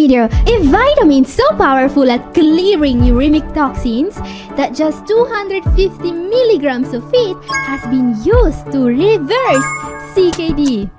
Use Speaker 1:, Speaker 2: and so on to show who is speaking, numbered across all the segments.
Speaker 1: video, a vitamin so powerful at clearing uremic toxins that just 250 milligrams of it has been used to reverse CKD.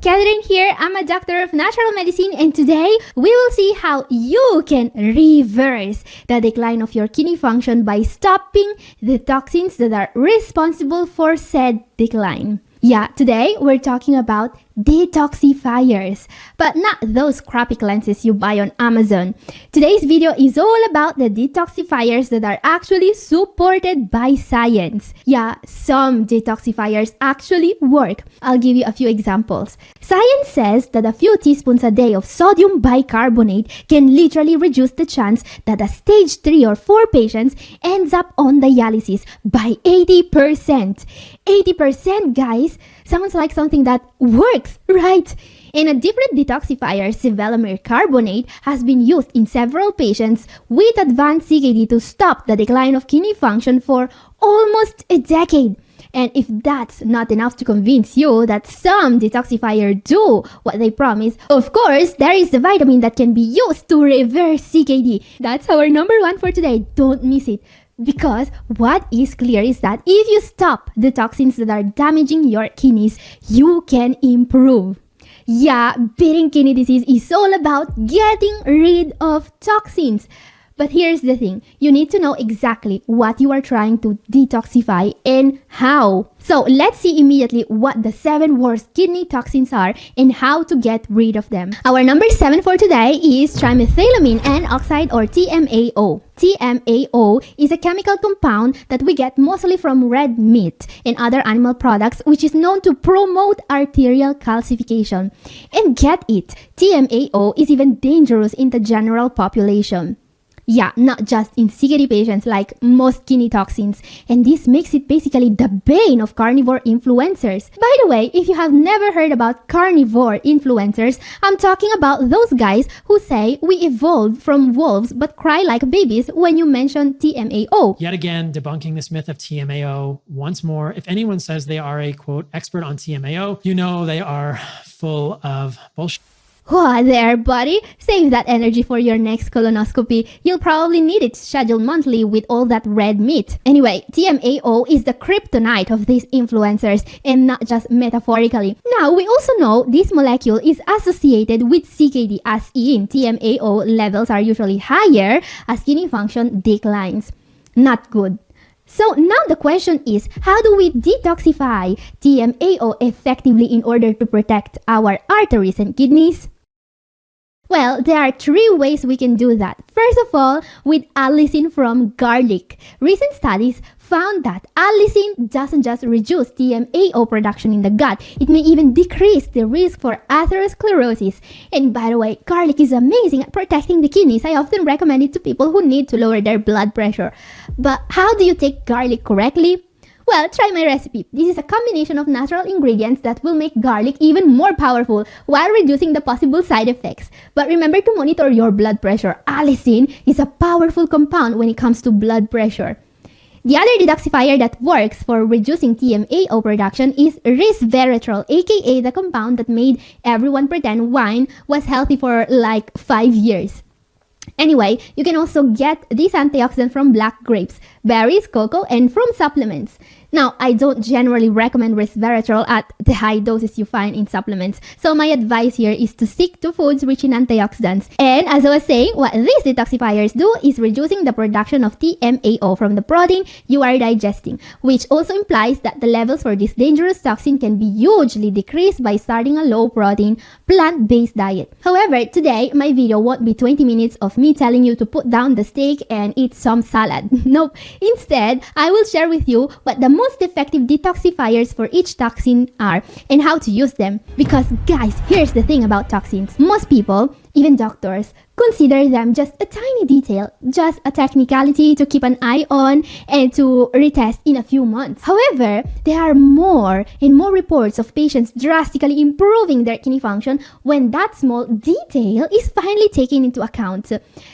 Speaker 1: Catherine here, I'm a doctor of natural medicine, and today we will see how you can reverse the decline of your kidney function by stopping the toxins that are responsible for said decline. Yeah, today we're talking about detoxifiers, but not those crappy cleanses you buy on Amazon. Today's video is all about the detoxifiers that are actually supported by science. Yeah, some detoxifiers actually work. I'll give you a few examples. Science says that a few teaspoons a day of sodium bicarbonate can literally reduce the chance that a stage 3 or 4 patient ends up on dialysis by 80%. 80%, guys! Sounds like something that works, right? And a different detoxifier, sevelamer carbonate, has been used in several patients with advanced CKD to stop the decline of kidney function for almost a decade. And if that's not enough to convince you that some detoxifiers do what they promise, of course, there is the vitamin that can be used to reverse CKD. That's our number one for today. Don't miss it. Because what is clear is that if you stop the toxins that are damaging your kidneys, you can improve. Yeah, beating kidney disease is all about getting rid of toxins. But here's the thing, you need to know exactly what you are trying to detoxify and how. So let's see immediately what the 7 worst kidney toxins are and how to get rid of them. Our number 7 for today is trimethylamine N-oxide, or TMAO. TMAO is a chemical compound that we get mostly from red meat and other animal products, which is known to promote arterial calcification. And get it, TMAO is even dangerous in the general population. Yeah, not just in CKD patients like most kidney toxins. And this makes it basically the bane of carnivore influencers. By the way, if you have never heard about carnivore influencers, I'm talking about those guys who say we evolved from wolves but cry like babies when you mention TMAO.
Speaker 2: Yet again, debunking this myth of TMAO once more. If anyone says they are a, quote, expert on TMAO, you know they are full of bullshit.
Speaker 1: Whoa there, buddy! Save that energy for your next colonoscopy. You'll probably need it scheduled monthly with all that red meat. Anyway, TMAO is the kryptonite of these influencers, and not just metaphorically. Now, we also know this molecule is associated with CKD, as in TMAO levels are usually higher as kidney function declines. Not good. So now the question is, how do we detoxify TMAO effectively in order to protect our arteries and kidneys? Well, there are 3 ways we can do that. First of all, with allicin from garlic. Recent studies found that allicin doesn't just reduce TMAO production in the gut, it may even decrease the risk for atherosclerosis. And by the way, garlic is amazing at protecting the kidneys. I often recommend it to people who need to lower their blood pressure. But how do you take garlic correctly? Well, try my recipe. This is a combination of natural ingredients that will make garlic even more powerful while reducing the possible side effects. But remember to monitor your blood pressure. Allicin is a powerful compound when it comes to blood pressure. The other detoxifier that works for reducing TMAO production is resveratrol, aka the compound that made everyone pretend wine was healthy for like 5 years. Anyway, you can also get this antioxidant from black grapes, berries, cocoa, and from supplements. Now, I don't generally recommend resveratrol at the high doses you find in supplements, so my advice here is to stick to foods rich in antioxidants. And as I was saying, what these detoxifiers do is reducing the production of TMAO from the protein you are digesting, which also implies that the levels for this dangerous toxin can be hugely decreased by starting a low-protein, plant-based diet. However, today, my video won't be 20 minutes of me telling you to put down the steak and eat some salad. Nope. Instead, I will share with you what the most effective detoxifiers for each toxin are and how to use them. Because guys, here's the thing about toxins. Most people, even doctors, consider them just a tiny detail, just a technicality to keep an eye on and to retest in a few months. However, there are more and more reports of patients drastically improving their kidney function when that small detail is finally taken into account.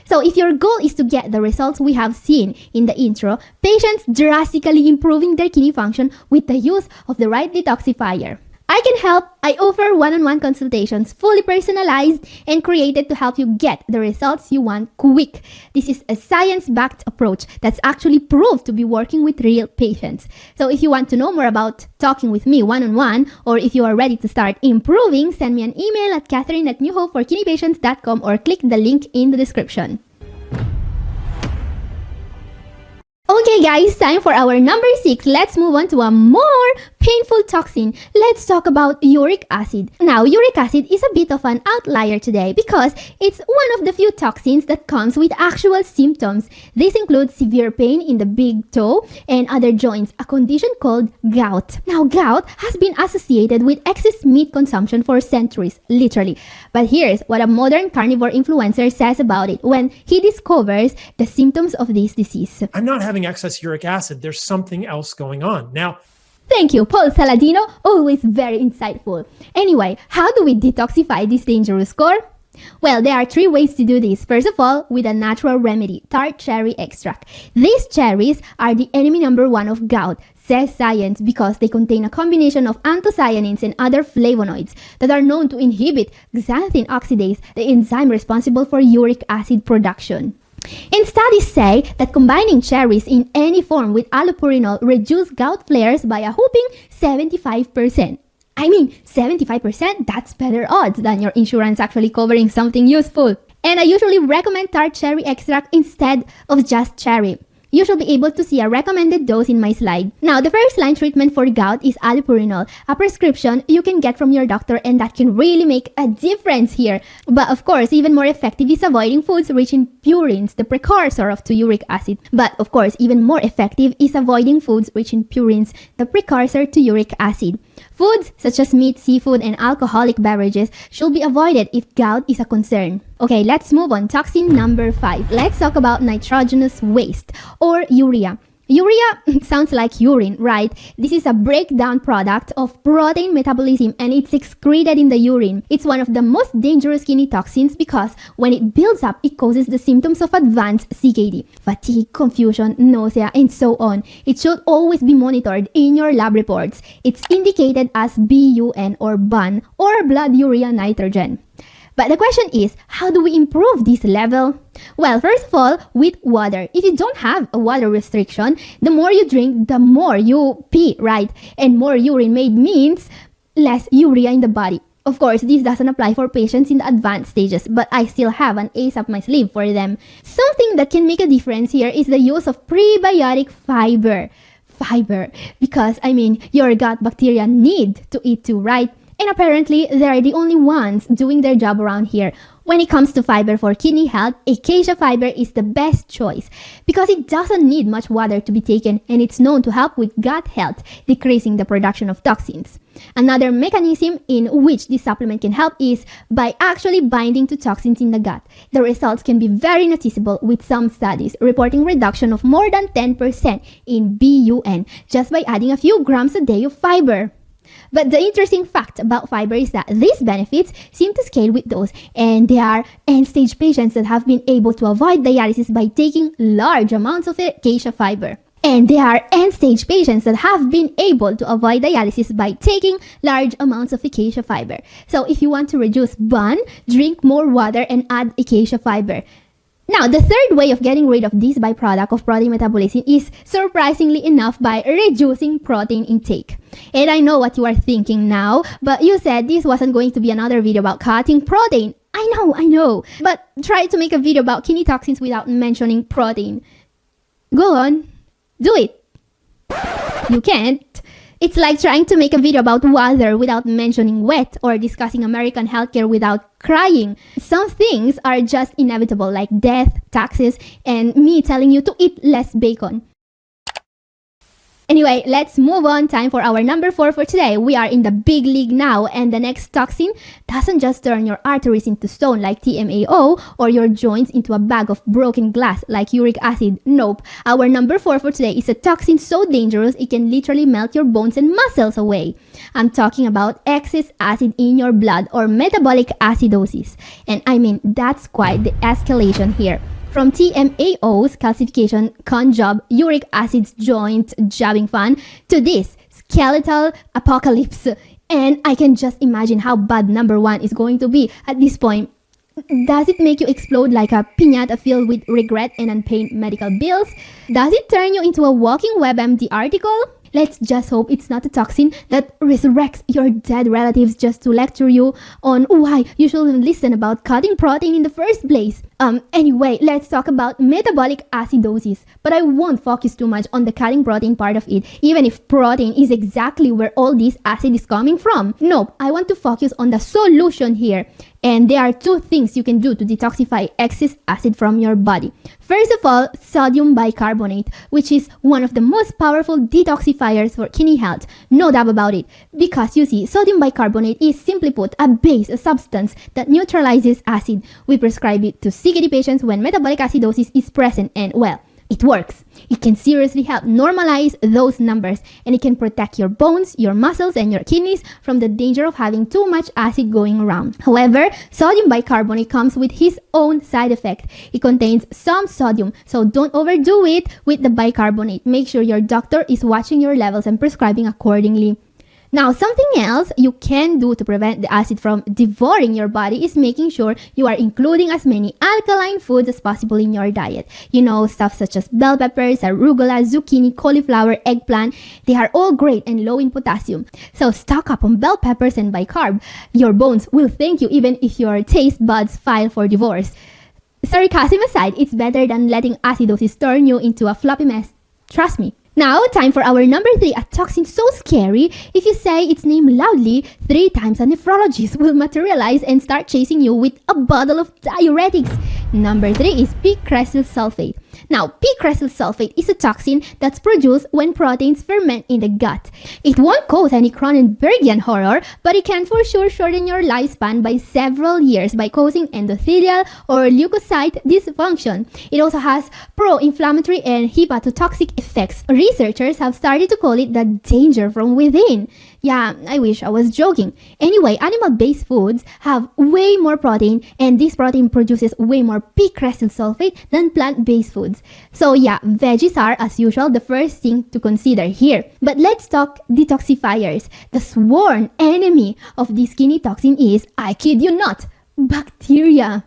Speaker 1: So if your goal is to get the results we have seen in the intro, patients drastically improving their kidney function with the use of the right detoxifier, I can help. I offer one-on-one consultations, fully personalized and created to help you get the results you want quick. This is a science-backed approach that's actually proved to be working with real patients. So if you want to know more about talking with me one-on-one, or if you are ready to start improving, send me an email at catherine@newhopeforkidneypatients.com or click the link in the description. Okay guys, time for our number 6. Let's move on to a more painful toxin. Let's talk about uric acid. Now, uric acid is a bit of an outlier today because it's one of the few toxins that comes with actual symptoms. This includes severe pain in the big toe and other joints, a condition called gout. Now, gout has been associated with excess meat consumption for centuries, literally. But here's what a modern carnivore influencer says about it when he discovers the symptoms of this disease.
Speaker 2: I'm not having excess uric acid. There's something else going on. Now,
Speaker 1: thank you, Paul Saladino. Always very insightful. Anyway, how do we detoxify this dangerous core? Well, there are 3 ways to do this. First of all, with a natural remedy, tart cherry extract. These cherries are the enemy number 1 of gout, says science, because they contain a combination of anthocyanins and other flavonoids that are known to inhibit xanthine oxidase, the enzyme responsible for uric acid production. And studies say that combining cherries in any form with allopurinol reduces gout flares by a whopping 75%. I mean, 75%? That's better odds than your insurance actually covering something useful. And I usually recommend tart cherry extract instead of just cherry. You should be able to see a recommended dose in my slide. Now, the first line treatment for gout is allopurinol, a prescription you can get from your doctor, and that can really make a difference here. But of course, even more effective is avoiding foods rich in purines, the precursor to uric acid. But of course, even more effective is avoiding foods rich in purines, the precursor to uric acid. Foods such as meat, seafood, and alcoholic beverages should be avoided if gout is a concern. Okay, let's move on. Toxin number 5. Let's talk about nitrogenous waste or urea. Urea sounds like urine, right? This is a breakdown product of protein metabolism and it's excreted in the urine. It's one of the most dangerous kidney toxins because when it builds up, it causes the symptoms of advanced CKD, fatigue, confusion, nausea, and so on. It should always be monitored in your lab reports. It's indicated as BUN or BUN or blood urea nitrogen. But the question is, how do we improve this level? Well, first of all, with water. If you don't have a water restriction, the more you drink, the more you pee, right? And more urine made means less urea in the body. Of course, this doesn't apply for patients in the advanced stages, but I still have an ace up my sleeve for them. Something that can make a difference here is the use of prebiotic fiber. Because, your gut bacteria need to eat too, right? And apparently, they are the only ones doing their job around here. When it comes to fiber for kidney health, acacia fiber is the best choice because it doesn't need much water to be taken and it's known to help with gut health, decreasing the production of toxins. Another mechanism in which this supplement can help is by actually binding to toxins in the gut. The results can be very noticeable with some studies reporting reduction of more than 10% in BUN just by adding a few grams a day of fiber. But the interesting fact about fiber is that these benefits seem to scale with those, and there are end-stage patients that have been able to avoid dialysis by taking large amounts of acacia fiber. And there are end-stage patients that have been able to avoid dialysis by taking large amounts of acacia fiber. So if you want to reduce BUN, drink more water and add acacia fiber. Now, the third way of getting rid of this byproduct of protein metabolism is, surprisingly enough, by reducing protein intake. And I know what you are thinking now, but you said this wasn't going to be another video about cutting protein. I know, but try to make a video about kidney toxins without mentioning protein. Go on, do it. You can't. It's like trying to make a video about water without mentioning wet or discussing American healthcare without crying. Some things are just inevitable, like death, taxes, and me telling you to eat less bacon. Anyway, let's move on. Time for our number 4 for today. We are in the big league now, and the next toxin doesn't just turn your arteries into stone like TMAO or your joints into a bag of broken glass like uric acid. Nope. Our number 4 for today is a toxin so dangerous it can literally melt your bones and muscles away. I'm talking about excess acid in your blood or metabolic acidosis. And that's quite the escalation here. From TMAO's calcification con job, uric acid's joint jabbing fun, to this skeletal apocalypse. And I can just imagine how bad number 1 is going to be at this point. Does it make you explode like a piñata filled with regret and unpaid medical bills? Does it turn you into a walking WebMD article? Let's just hope it's not a toxin that resurrects your dead relatives just to lecture you on why you shouldn't listen about cutting protein in the first place. Anyway, let's talk about metabolic acidosis. But I won't focus too much on the cutting protein part of it, even if protein is exactly where all this acid is coming from. Nope, I want to focus on the solution here. And there are 2 things you can do to detoxify excess acid from your body. First of all, sodium bicarbonate, which is one of the most powerful detoxifiers for kidney health. No doubt about it. Because you see, sodium bicarbonate is simply put a base, a substance that neutralizes acid. We prescribe it to CKD patients when metabolic acidosis is present, and well, it works. It can seriously help normalize those numbers, and it can protect your bones, your muscles, and your kidneys from the danger of having too much acid going around. However, sodium bicarbonate comes with its own side effect. It contains some sodium, so don't overdo it with the bicarbonate. Make sure your doctor is watching your levels and prescribing accordingly. Now, something else you can do to prevent the acid from devouring your body is making sure you are including as many alkaline foods as possible in your diet. You know, stuff such as bell peppers, arugula, zucchini, cauliflower, eggplant. They are all great and low in potassium. So stock up on bell peppers and bicarb. Your bones will thank you even if your taste buds file for divorce. Sarcasm aside, it's better than letting acidosis turn you into a floppy mess. Trust me. Now, time for our number 3, a toxin so scary, if you say its name loudly 3 times, a nephrologist will materialize and start chasing you with a bottle of diuretics. Number 3 is p-cresyl sulfate. Now, p-cresyl sulfate is a toxin that's produced when proteins ferment in the gut. It won't cause any Cronenbergian horror, but it can for sure shorten your lifespan by several years by causing endothelial or leukocyte dysfunction. It also has pro-inflammatory and hepatotoxic effects. Researchers have started to call it the danger from within. Yeah, I wish I was joking. Anyway, animal-based foods have way more protein, and this protein produces way more p-cresyl sulfate than plant-based foods. So yeah, veggies are, as usual, the first thing to consider here. But let's talk detoxifiers. The sworn enemy of this kidney toxin is, I kid you not, bacteria.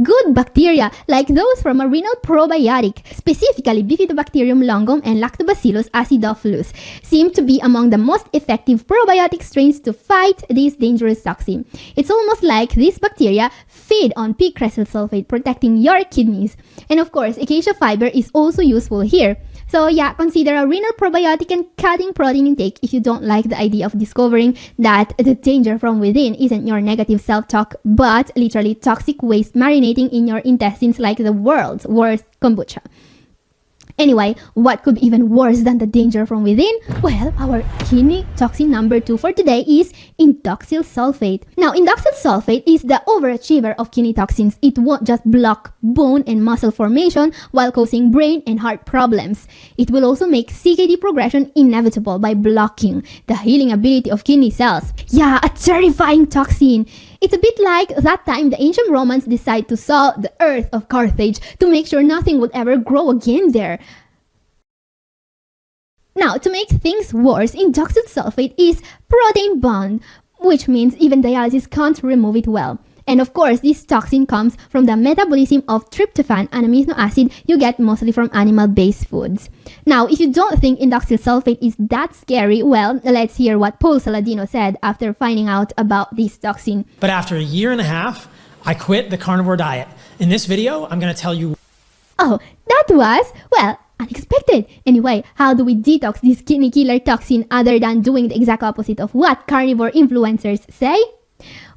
Speaker 1: Good bacteria, like those from a renal probiotic, specifically Bifidobacterium longum and Lactobacillus acidophilus, seem to be among the most effective probiotic strains to fight this dangerous toxin. It's almost like these bacteria feed on p-cresyl sulfate, protecting your kidneys. And of course, acacia fiber is also useful here. So yeah, consider a renal probiotic and cutting protein intake if you don't like the idea of discovering that the danger from within isn't your negative self-talk, but literally toxic waste marinating in your intestines like the world's worst kombucha. Anyway, what could be even worse than the danger from within? Well, our kidney toxin number 2 for today is indoxyl sulfate. Now, indoxyl sulfate is the overachiever of kidney toxins. It won't just block bone and muscle formation while causing brain and heart problems. It will also make CKD progression inevitable by blocking the healing ability of kidney cells. Yeah, a terrifying toxin. It's a bit like that time the ancient Romans decided to sow the earth of Carthage to make sure nothing would ever grow again there. Now, to make things worse, indoxyl sulfate is protein bound, which means even dialysis can't remove it well. And of course, this toxin comes from the metabolism of tryptophan, an amino acid you get mostly from animal-based foods. Now, if you don't think indoxyl sulfate is that scary, well, let's hear what Paul Saladino said after finding out about this toxin.
Speaker 2: But after a year and a half, I quit the carnivore diet. In this video, I'm going to tell you...
Speaker 1: Oh, that was, well, unexpected. Anyway, how do we detox this kidney killer toxin other than doing the exact opposite of what carnivore influencers say?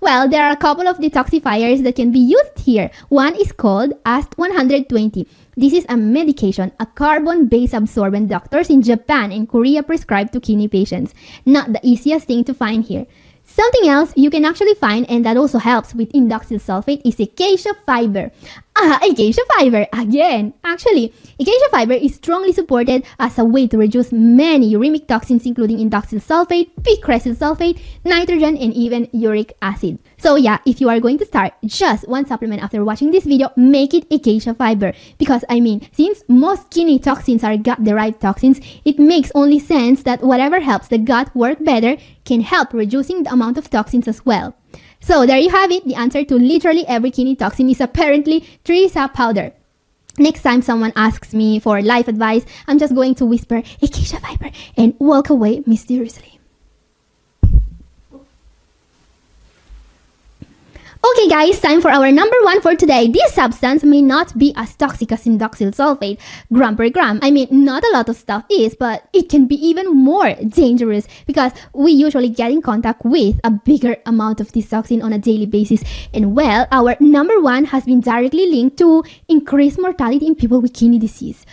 Speaker 1: Well, there are a couple of detoxifiers that can be used here. One is called AST-120. This is a medication, a carbon-based absorbent doctors in Japan and Korea prescribe to kidney patients. Not the easiest thing to find here. Something else you can actually find, and that also helps with indoxyl sulfate, is acacia fiber. Acacia fiber again. Actually, acacia fiber is strongly supported as a way to reduce many uremic toxins, including indoxyl sulfate, picresyl sulfate, nitrogen, and even uric acid. So yeah, if you are going to start just one supplement after watching this video, make it acacia fiber. Because I mean, since most kidney toxins are gut-derived toxins, it makes only sense that whatever helps the gut work better can help reducing the amount of toxins as well. So there you have it. The answer to literally every kidney toxin is apparently tree sap powder. Next time someone asks me for life advice, I'm just going to whisper acacia fiber and walk away mysteriously. Okay guys, time for our number one for today. This substance may not be as toxic as indoxyl sulfate, gram per gram. I mean, not a lot of stuff is, but it can be even more dangerous because we usually get in contact with a bigger amount of this toxin on a daily basis. And well, our number one has been directly linked to increased mortality in people with kidney disease.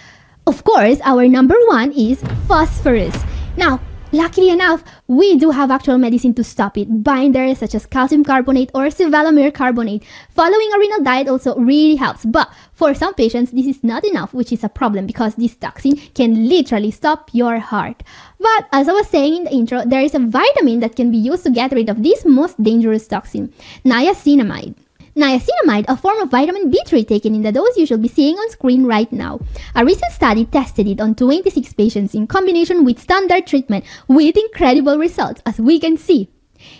Speaker 1: Of course, our number one is phosphorus. Now, luckily enough, we do have actual medicine to stop it. Binders such as calcium carbonate or sevelamer carbonate. Following a renal diet also really helps. But for some patients, this is not enough, which is a problem because this toxin can literally stop your heart. But as I was saying in the intro, there is a vitamin that can be used to get rid of this most dangerous toxin, niacinamide. Niacinamide, a form of vitamin B3 taken in the dose you should be seeing on screen right now. A recent study tested it on 26 patients in combination with standard treatment with incredible results, as we can see.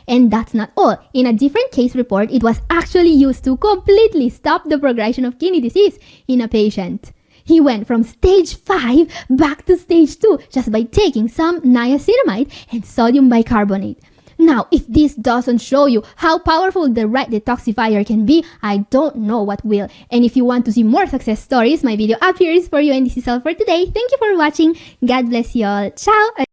Speaker 1: And that's not all. In a different case report, it was actually used to completely stop the progression of kidney disease in a patient. He went from stage 5 back to stage 2 just by taking some niacinamide and sodium bicarbonate. Now, if this doesn't show you how powerful the right detoxifier can be, I don't know what will. And if you want to see more success stories, my video up here is for you, and this is all for today. Thank you for watching. God bless you all. Ciao!